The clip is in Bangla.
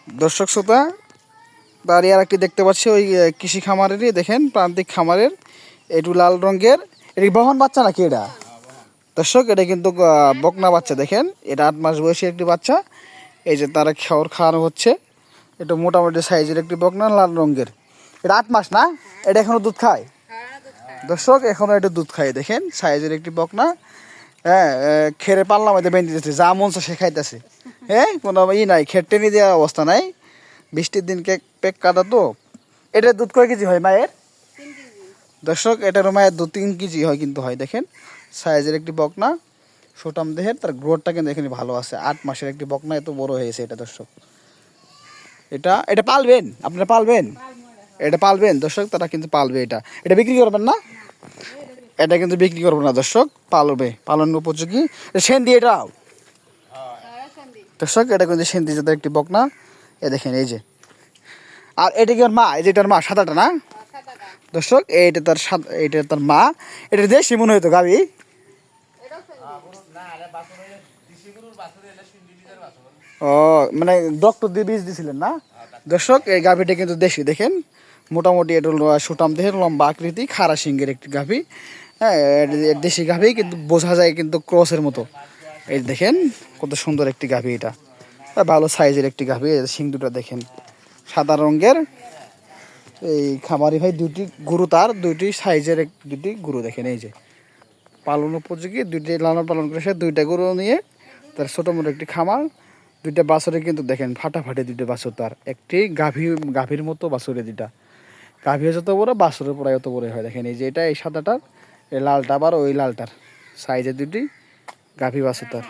দর্শক শ্রোতা, দাঁড়িয়ে আর একটি দেখতে পাচ্ছি ওই কৃষি খামারেরই, দেখেন প্রান্তিক খামারের, একটু লাল রঙের। এটি বহন বাচ্চা নাকি এটা? দর্শক, এটা কিন্তু বকনা বাচ্চা। দেখেন, এটা 8 মাস বয়সী একটি বাচ্চা। এই যে তারা খাওয়ানো হচ্ছে। এটা মোটামুটি সাইজের একটি বকনা, লাল রঙের। এটা 8 মাস না? এটা এখনো দুধ খায়? দর্শক, এখনো এটা দুধ খায়। দেখেন সাইজের একটি বকনা। হ্যাঁ, খেরে পাল্লা মধ্যে বেঁধে দিতেছে, যা মন সে খাইতেছে। হ্যাঁ, কোনো নাই, খের টেনে দেওয়ার অবস্থা নাই। বৃষ্টির দিন পেক কাটা তো। এটার দুধ কয় কেজি হয় মায়ের? দর্শক, এটার মায়ের দুধ 3 কেজি হয়, কিন্তু হয়। দেখেন সাইজের একটি বকনা, সুটাম দেহের, তার গ্রোথটা কিন্তু এখানে ভালো আছে। 8 মাসের একটি বকনা, এত বড় হয়েছে এটা। দর্শক, এটা এটা পালবেন, আপনারা পালবেন? এটা পালবেন দর্শক, তারা কিন্তু পালবে। এটা এটা বিক্রি করবেন না? এটা কিন্তু বিক্রি করবো না দর্শক, পালবে, পালনের উপযোগী। সেন্দি এটাও দর্শক, এটা কিন্তু সেন্দি জাতের একটি বকনা। এ দেখেন, এই যে। আর এটা কি ওর মা? এই যে এটার মা, সাদাটা না? দর্শক, এইটা তার মা। এটা দেশি মনে হইতো গাবি। ও, মানে ডক্টর দিয়ে বীজ দিছিলেন না? দর্শক, এই গাভিটা কিন্তু দেশি। দেখেন মোটামুটি এটা সুটাম দেহের, লম্বা আকৃতি, খাড়া সিংহের একটি গাভি। হ্যাঁ, দেশি গাভি, কিন্তু বোঝা যায় কিন্তু ক্রসের মতো। এই দেখেন কত সুন্দর একটি গাভি এটা। ভালো সাইজের একটি গাভি। সিং দুটো দেখেন সাদা রঙের। এই খামারি ভাই দুটি গরু, তার দুইটি সাইজের দুটি গরু। দেখেন এই যে পালন উপযোগী দুইটি, লালন পালন করে সে দুইটা গরু নিয়ে তার ছোটো মোটো একটি খামার। দুইটা বাছরে কিন্তু দেখেন ফাটাফাটি দুইটা বাছর, তার একটি গাভীর মতো বাছরে দুইটা। গাভী যত বড়, বাছরের প্রায় অত বড় হয়। দেখেন এই যে এটা, এই সাদাটার, এই লালটা, আবার ওই লালটার সাইজের দুটি গাভী বাছর তার।